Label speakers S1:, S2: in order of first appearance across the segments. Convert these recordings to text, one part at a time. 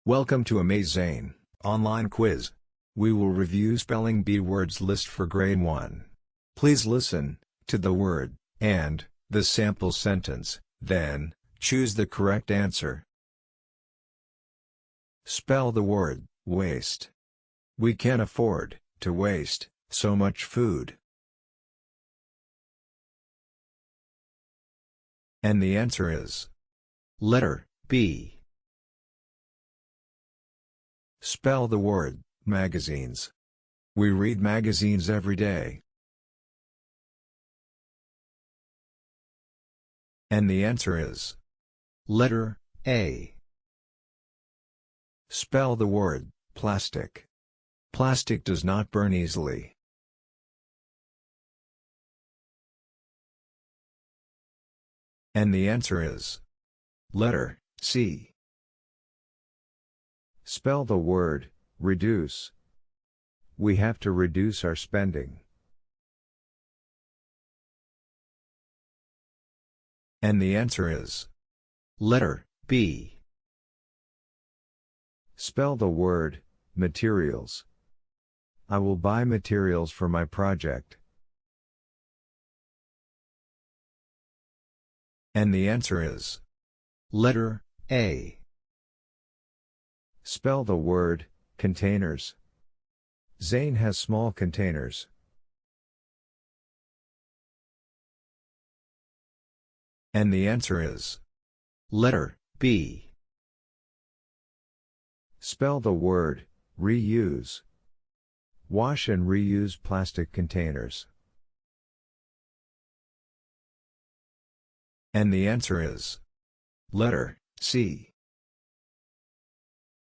S1: Welcome to Amaze Zane online quiz. We will review spelling bee words list for grade 1. Please listen to the word and the sample sentence, then choose the correct answer. Spell the word waste. We can't afford to waste so much food. And the answer is letter B. Spell the word magazines. We read magazines every day. And the answer is letter A. Spell the word plastic. Plastic does not burn easily. And the answer is letter C. Spell the word reduce. We have to reduce our spending. And the answer is letter B. Spell the word materials. I will buy materials for my project. And the answer is letter A. Spell the word containers. Zane has small containers. And the answer is letter B. Spell the word reuse. Wash and reuse plastic containers. And the answer is letter C.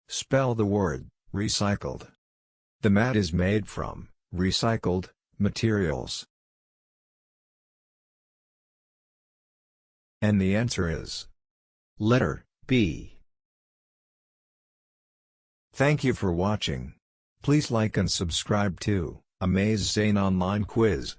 S1: Spell the word recycled. The mat is made from recycled materials. And the answer is letter B. Thank you for watching. Please like and subscribe to Amaze Zane online quiz.